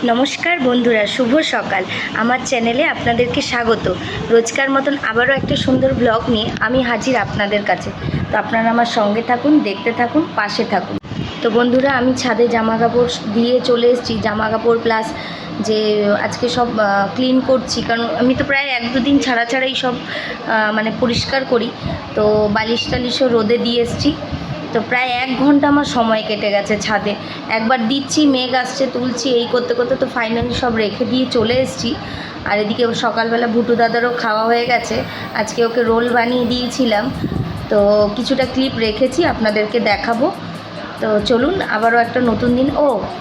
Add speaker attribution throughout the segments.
Speaker 1: নমস্কার বন্ধুরা, শুভ সকাল। আমার চ্যানেলে আপনাদেরকে স্বাগত। রোজকার মতন আবারও একটা সুন্দর ব্লগ নিয়ে আমি হাজির আপনাদের কাছে। তো আপনারা আমার সঙ্গে থাকুন, দেখতে থাকুন, পাশে থাকুন। তো বন্ধুরা, আমি ছাদে জামা কাপড় দিয়ে চলে এসেছি। জামা কাপড় প্লাস যে আজকে সব ক্লিন করছি, কারণ আমি তো প্রায় 1-2 দিন ছাড়া ছাড়াই সব মানে পরিষ্কার করি। তো বালিশ টালিশও রোদে দিয়ে এসেছি। তো প্রায় 1 ঘন্টা আমার সময় কেটে গেছে ছাদে। একবার দিচ্ছি, মেঘ আসছে, তুলছি, এই করতে করতে তো ফাইনালি সব রেখে দিয়ে চলে এসেছি। আর এদিকে সকালবেলা ভুটু দাদারও খাওয়া হয়ে গেছে। আজকে ওকে রোল বানিয়ে দিয়েছিলাম, তো কিছুটা ক্লিপ রেখেছি, আপনাদেরকে দেখাবো। তো চলুন, আবারও একটা নতুন দিন।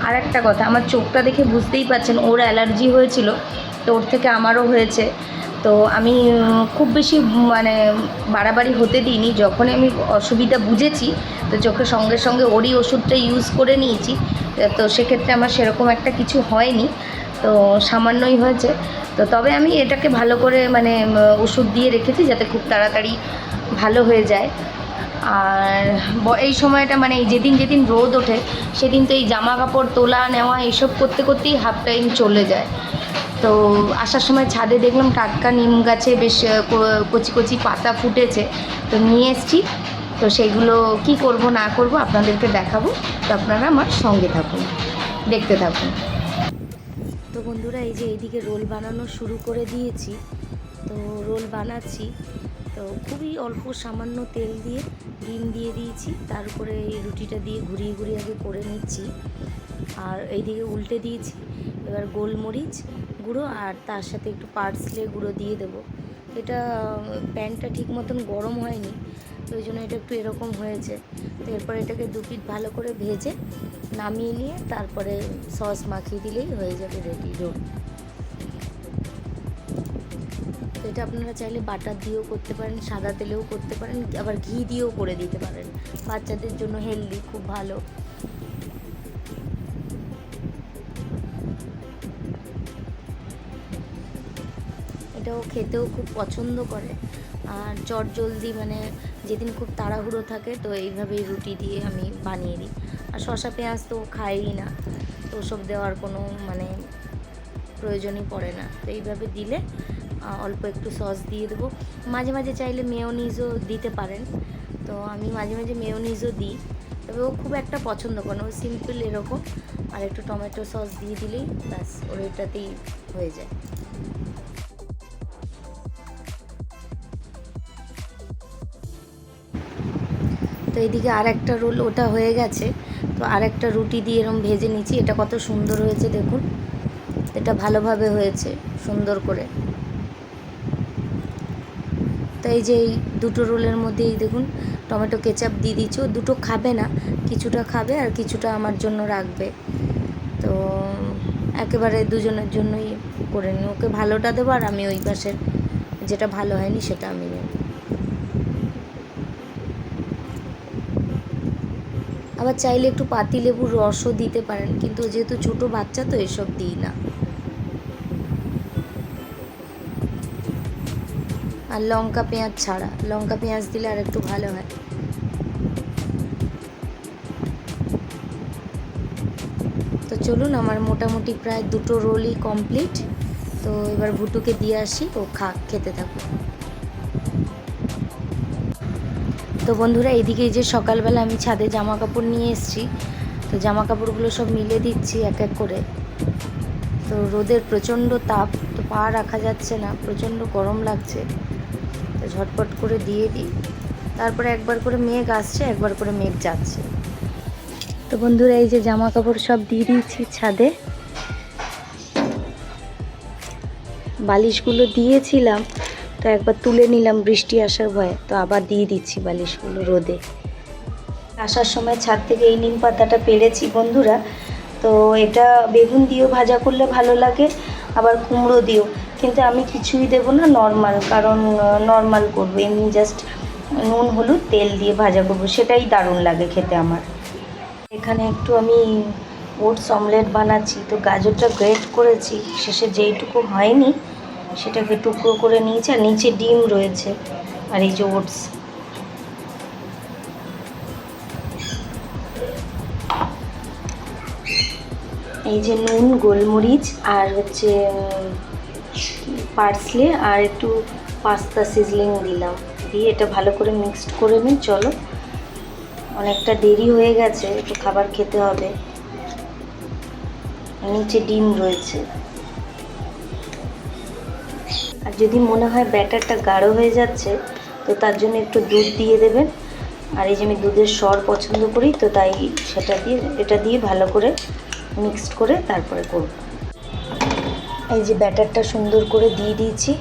Speaker 1: আর একটা কথা, আমার চোখটা দেখে বুঝতেই পারছেন, ওর অ্যালার্জি হয়েছিল, তো ওর থেকে আমারও হয়েছে। তো আমি খুব বেশি মানে বাড়াবাড়ি হতে দিইনি। যখনই আমি অসুবিধা বুঝেছি, তো চোখের সঙ্গে সঙ্গে ওরই ওষুধটা ইউজ করে নিয়েছি। তো সেক্ষেত্রে আমার সেরকম একটা কিছু হয়নি, তো সামান্যই হয়েছে। তো তবে আমি এটাকে ভালো করে মানে ওষুধ দিয়ে রেখেছি, যাতে খুব তাড়াতাড়ি ভালো হয়ে যায়। আর এই সময়টা মানে এই যেদিন যেদিন রোদ ওঠে, সেদিন তো এই জামা কাপড় তোলা নেওয়া এইসব করতে করতেই হাফ টাইম চলে যায়। তো আসার সময় ছাদে দেখলাম টাটকা নিম গাছে বেশ কচি কচি পাতা ফুটেছে, তো নিয়ে এসেছি। তো সেইগুলো কি করব না করব আপনাদেরকে দেখাবো। তো আপনারা আমার সঙ্গে থাকুন, দেখতে থাকুন। তো বন্ধুরা, এই যে এইদিকে রোল বানানো শুরু করে দিয়েছি। তো রোল বানাচ্ছি, তো খুবই অল্প সামান্য তেল দিয়ে ডিম দিয়ে দিয়েছি, তার উপরে এই রুটিটা দিয়ে ঘুরিয়ে ঘুরিয়ে আগে করে নিচ্ছি। আর এইদিকে উল্টে দিয়েছি। এবার গোলমরিচ গুঁড়ো আর তার সাথে একটু পার্সলে গুঁড়ো দিয়ে দেবো। এটা প্যানটা ঠিক মতন গরম হয়নি, তো ওই জন্য এটা একটু এরকম হয়েছে। তো এরপর এটাকে 2 পিঠ ভালো করে ভেজে নামিয়ে নিয়ে তারপরে সস মাখিয়ে দিলেই হয়ে যাবে রেডি রোল। তো এটা আপনারা চাইলে বাটার দিয়েও করতে পারেন, সাদা তেলেও করতে পারেন, আবার ঘি দিয়েও করে দিতে পারেন। বাচ্চাদের জন্য হেলদি, খুব ভালো। এটাও খেতেও খুব পছন্দ করে। আর চটজলদি মানে যেদিন খুব তাড়াহুড়ো থাকে, তো এইভাবেই রুটি দিয়ে আমি বানিয়ে দিই। আর শসা পেঁয়াজ তো খাইই না, তো ওসব দেওয়ার কোনো মানে প্রয়োজনই পড়ে না। তো এইভাবে দিলে অল্প একটু সস দিয়ে দেবো। মাঝে মাঝে চাইলে মেয়োনিজও দিতে পারেন, তো আমি মাঝে মাঝে মেয়োনিজও দিই। তবে ও খুব একটা পছন্দ করে না, ও সিম্পল এরকম আর একটু টমেটো সস দিয়ে দিলেই ব্যাস ওর এটাতেই হয়ে যায়। তো এইদিকে আর একটা রোল ওটা হয়ে গেছে, তো আর একটা রুটি দিয়ে এরকম ভেজে নিচ্ছি। এটা কত সুন্দর হয়েছে দেখুন, এটা ভালোভাবে হয়েছে সুন্দর করে। তো এই যে এই দুটো রোলের মধ্যেই দেখুন টমেটো কেচাপ দিয়ে দিচ্ছি। ও দুটো খাবে না, কিছুটা খাবে আর কিছুটা আমার জন্য রাখবে। তো একেবারে দুজনের জন্যই করে নিই, ওকে ভালোটা দেবো আর আমি ওই পাশের যেটা ভালো হয়নি সেটা আমি নেব। আবার চাইলে একটু পাতিলেবুর রসও দিতে পারেন, কিন্তু যেহেতু ছোটো বাচ্চা তো এসব দিই না। আর লঙ্কা পেঁয়াজ ছাড়া, লঙ্কা পেঁয়াজ দিলে আর একটু ভালো হয়। তো চলুন, আমার মোটামুটি প্রায় দুটো রোলই কমপ্লিট। তো এবার ভুটুকে দিয়ে আসি, ও খেতে থাকুক। তো বন্ধুরা, এইদিকে যে সকালবেলা আমি ছাদে জামা কাপড় নিয়ে এসেছি, তো জামা কাপড়গুলো সব মিলে দিচ্ছি এক এক করে। তো রোদের প্রচণ্ড তাপ, তো পা রাখা যাচ্ছে না, প্রচণ্ড গরম লাগছে, তো ঝটপট করে দিয়ে দিই। তারপরে একবার করে মেঘ আসছে, একবার করে মেঘ যাচ্ছে। তো বন্ধুরা, এই যে জামা কাপড় সব দিয়ে দিয়েছি ছাদে। বালিশগুলো দিয়েছিলাম, তো একবার তুলে নিলাম বৃষ্টি আসার ভয়ে, তো আবার দিয়ে দিচ্ছি বালিশগুলো রোদে। আসার সময় ছাদ থেকে এই নিম পাতাটা পেরেছি বন্ধুরা। তো এটা বেগুন দিয়েও ভাজা করলে ভালো লাগে, আবার কুমড়ো দিয়েও, কিন্তু আমি কিছুই দেবো না, নর্মাল, কারণ নর্মাল করবো, এমনি জাস্ট নুন হলুদ তেল দিয়ে ভাজা করবো, সেটাই দারুণ লাগে খেতে আমার। এখানে একটু আমি ওটস অমলেট বানাচ্ছি। তো গাজরটা গ্রেট করেছি, শেষে যেইটুকু হয়নি সেটাকে টুকরো করে নিয়েছি, আর নিচে ডিম রয়েছে, আর এই যে ওটস। এই যে নুন, গোলমরিচ আর হচ্ছে পার্সলে আর একটু পাস্তা সিজলিং দিলাম, দিয়ে এটা ভালো করে মিক্সড করে নিই। চলো, অনেকটা দেরি হয়ে গেছে, একটু খাবার খেতে হবে। নিচে ডিম রয়েছে। আর যদি মনে হয় ব্যাটারটা গাঢ় হয়ে যাচ্ছে, তো তার জন্য একটু দুধ দিয়ে দেবেন। আর এই যে আমি দুধের স্বর পছন্দ করি, তো তাই এটা দিয়ে ভালো করে মিক্সড করে তারপরে করব। এই যে ব্যাটারটা সুন্দর করে দিয়ে দিয়েছি,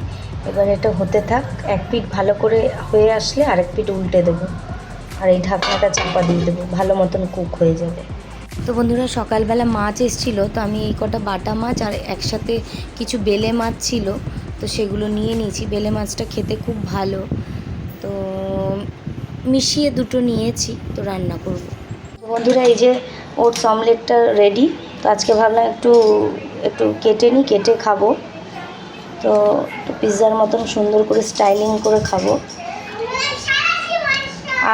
Speaker 1: এবার এটা হতে থাক। এক পিঠ ভালো করে হয়ে আসলে আরেক পিঠ উল্টে দেবো, আর এই ঢাকনাটা চাপা দিয়ে দেবো, ভালো মতন কুক হয়ে যাবে। তো বন্ধুরা, সকালবেলা মাছ এসেছিল, তো আমি এই কটা বাটা মাছ আর একসাথে কিছু বেলে মাছ ছিল, তো সেগুলো নিয়ে নিয়েছি। বেলে মাছটা খেতে খুব ভালো, তো মিশিয়ে দুটো নিয়েছি, তো রান্না করব। বন্ধুরা, এই যে ওটস অমলেটটা রেডি। তো আজকে ভাবলাম একটু কেটে খাবো। তো পিৎজার মতন সুন্দর করে স্টাইলিং করে খাবো।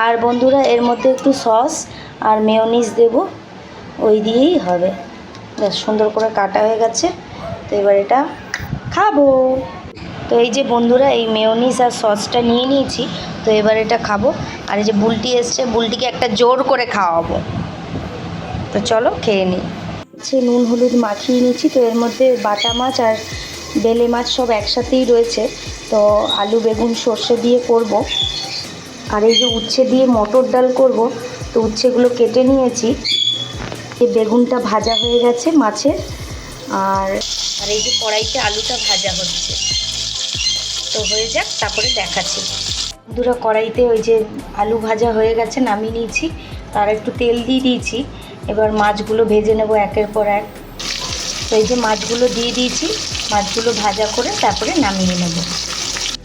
Speaker 1: আর বন্ধুরা, এর মধ্যে একটু সস আর মেয়োনিজ দেব, ওই দিয়েই হবে। বেশ সুন্দর করে কাটা হয়ে গেছে, তো এবার এটা খাবো। তো এই যে বন্ধুরা, এই মেয়োনিজ আর সসটা নিয়ে নিয়েছি, তো এবার এটা খাবো। আর এই যে বুলটি এসছে, বুলটিকে একটা জোর করে খাওয়াবো। তো চলো খেয়ে নিই। হচ্ছে নুন হলুদ মাখিয়ে নিয়েছি, তো এর মধ্যে বাটা মাছ আর বেলে মাছ সব একসাথেই রয়েছে। তো আলু বেগুন সর্ষে দিয়ে করব। আর এই যে উচ্ছে দিয়ে মটর ডাল করব, তো উচ্ছেগুলো কেটে নিয়েছি। এই বেগুনটা ভাজা হয়ে গেছে মাছের, আর এই যে কড়াইতে আলুটা ভাজা হচ্ছে। তো হয়ে যাক, তারপরে দেখাচ্ছি। বন্ধুরা, কড়াইতে ওই যে আলু ভাজা হয়ে গেছে, নামিয়ে নিয়েছি। তার একটু তেল দিয়ে দিয়েছি। এবার মাছগুলো ভেজে নেব একের পর এক। তো এই যে মাছগুলো দিয়ে দিয়েছি, মাছগুলো ভাজা করে তারপরে নামিয়ে নেব।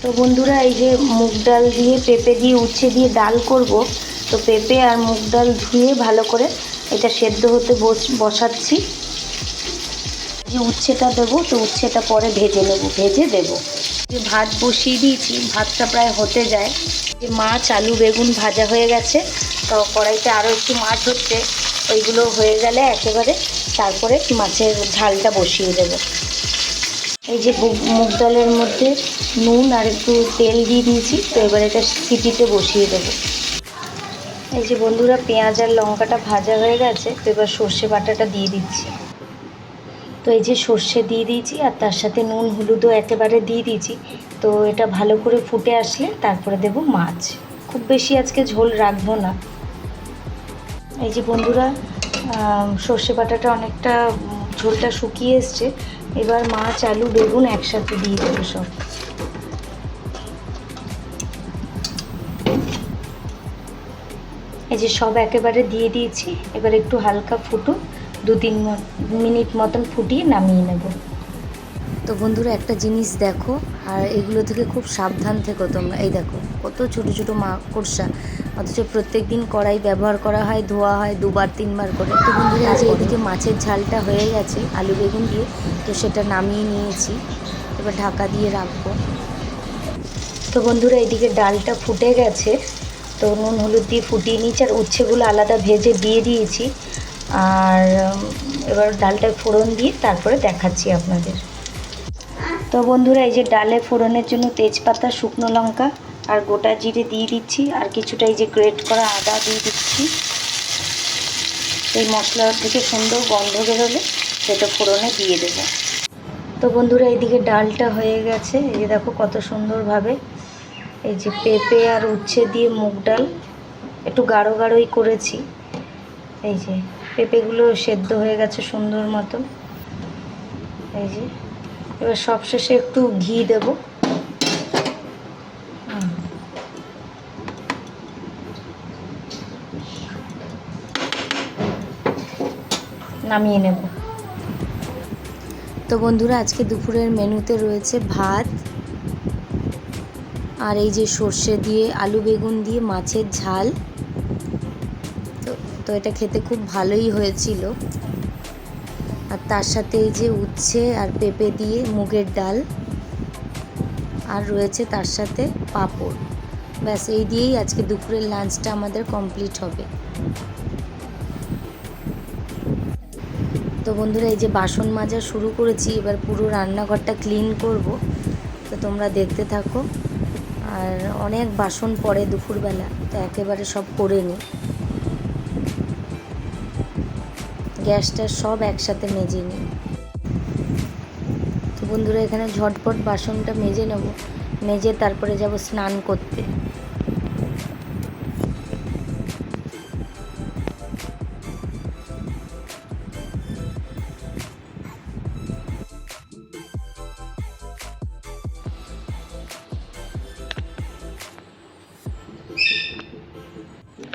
Speaker 1: তো বন্ধুরা, এই যে মুগ ডাল দিয়ে পেঁপে দিয়ে উচ্ছে দিয়ে ডাল করব। তো পেঁপে আর মুগ ডাল ধুয়ে ভালো করে এটা সেদ্ধ হতে বসাচ্ছি। যে উচ্ছেটা দেবো, তো উচ্ছেটা পরে ভেজে দেবো। যে ভাত বসিয়ে দিয়েছি, ভাতটা প্রায় হতে যায়। যে মাছ আলু বেগুন ভাজা হয়ে গেছে, তো কড়াইতে আরও একটু মাছ হচ্ছে, ওইগুলো হয়ে গেলে একেবারে তারপরে মাছের ঝালটা বসিয়ে দেবো। এই যে মুগ ডালের মধ্যে নুন আর একটু তেল দিয়ে দিয়েছি, তো এবার এটা সিটিতে বসিয়ে দেবো। এই যে বন্ধুরা, পেঁয়াজ আর লঙ্কাটা ভাজা হয়ে গেছে, তো এবার সর্ষে বাটাটা দিয়ে দিচ্ছি। তো এই যে সর্ষে দিয়ে দিয়েছি, আর তার সাথে নুন হলুদও একেবারে দিয়ে দিয়েছি। তো এটা ভালো করে ফুটে আসলে তারপরে দেব মাছ। খুব বেশি আজকে ঝোল রাখবো না। এই যে বন্ধুরা, সর্ষে বাটাটা অনেকটা ঝোলটা শুকিয়ে এসছে। এবার মাছ আলু বেগুন একসাথে দিয়ে দেবো সব। এই যে সব একেবারে দিয়ে দিয়েছি। এবার একটু হালকা ফুটুক, 2-3 মিনিট মতন ফুটিয়ে নামিয়ে নেব। তো বন্ধুরা, একটা জিনিস দেখো, আর এগুলো থেকে খুব সাবধান থেকো তোমরা। এই দেখো কত ছোট ছোট মাকড়সা, অথচ প্রত্যেক দিন কড়াই ব্যবহার করা হয়, ধোয়া হয় 2-3 বার করে। তো বন্ধুরা, এই যে এদিকে মাছের ঝালটা হয়ে গেছে আলু বেগুন দিয়ে, তো সেটা নামিয়ে নিয়েছি। এবার ঢাকা দিয়ে রাখবো। তো বন্ধুরা, এদিকে ডালটা ফুটে গেছে, তো নুন হলুদ দিয়ে ফুটিয়ে নিয়েছি, আর উচ্ছেগুলো আলাদা ভেজে দিয়ে দিয়েছি। আর এবার ডালটায় ফোড়ন দিয়ে তারপরে দেখাচ্ছি আপনাদের। তো বন্ধুরা, এই যে ডালে ফোড়নের জন্য তেজপাতা, শুকনো লঙ্কা আর গোটা জিরে দিয়ে দিচ্ছি, আর কিছুটা এই যে গ্রেট করা আদা দিয়ে দিচ্ছি। এই মশলা থেকে সুন্দর গন্ধ বেরোলে সেটা ফোড়নে দিয়ে দেবো। তো বন্ধুরা, এইদিকে ডালটা হয়ে গেছে। এই যে দেখো কত সুন্দরভাবে এই যে পেঁপে আর উচ্ছে দিয়ে মুগ ডাল একটু গাঢ়ই করেছি। এই যে পেঁপেগুলো সেদ্ধ হয়ে গেছে সুন্দর মতো। এই যে এবার সবশেষে একটু ঘি দেব। নামিয়ে নেব। তো বন্ধুরা, আজকে দুপুরের মেনুতে রয়েছে ভাত, আর এই যে সর্ষে দিয়ে আলু বেগুন দিয়ে মাছের ঝাল। তো এটা খেতে খুব ভালোই হয়েছিল। আর তার সাথে এই যে উচ্ছে আর পেঁপে দিয়ে মুগের ডাল, আর রয়েছে তার সাথে পাঁপড়। ব্যাস এই দিয়েই আজকে দুপুরের লাঞ্চটা আমাদের কমপ্লিট হবে। তো বন্ধুরা, এই যে বাসন মাজা শুরু করেছি, এবার পুরো রান্নাঘরটা ক্লিন করব। তো তোমরা দেখতে থাকো। আর অনেক বাসন পড়ে দুপুরবেলা, তো একেবারে সব করে নিই। গ্যাসটা সব একসাথে মেজে নিই। তো বন্ধুরা, এখানে ঝটপট বাসনটা মেজে নেব, মেজে তারপরে যাব স্নান করতে।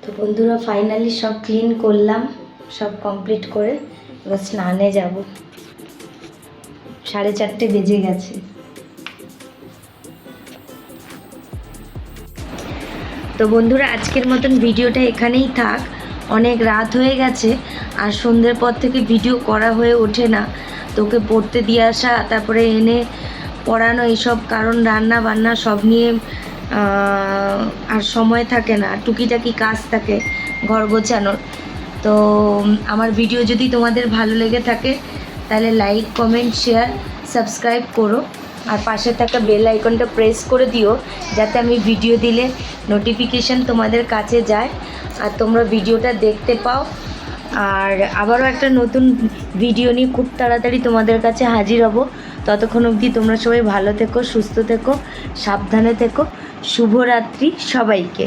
Speaker 1: তো বন্ধুরা, ফাইনালি সব ক্লিন করলাম, সব কমপ্লিট করে এবার স্নানে যাব। 4:30 বেজে গেছে। তো বন্ধুরা, আজকের মতন ভিডিওটা এখানেই থাক। অনেক রাত হয়ে গেছে, আর সন্ধ্যের পর থেকে ভিডিও করা হয়ে ওঠে না। তোকে পড়তে দিয়ে আসা, তারপরে এনে পড়ানো, এইসব কারণ রান্না বান্না সব নিয়ে আর সময় থাকে না। টুকিটাকি কাজ থাকে ঘর গোছানোর। তো আমার ভিডিও যদি তোমাদের ভালো লেগে থাকে তাহলে লাইক, কমেন্ট, শেয়ার, সাবস্ক্রাইব করো। আর পাশে থাকা বেল আইকনটা প্রেস করে দিও, যাতে আমি ভিডিও দিলে নোটিফিকেশান তোমাদের কাছে যায় আর তোমরা ভিডিওটা দেখতে পাও। আর আবারও একটা নতুন ভিডিও নিয়ে খুব তাড়াতাড়ি তোমাদের কাছে হাজির হব। ততক্ষণ অবধি তোমরা সবাই ভালো থেকো, সুস্থ থেকো, সাবধানে থেকো। শুভরাত্রি সবাইকে।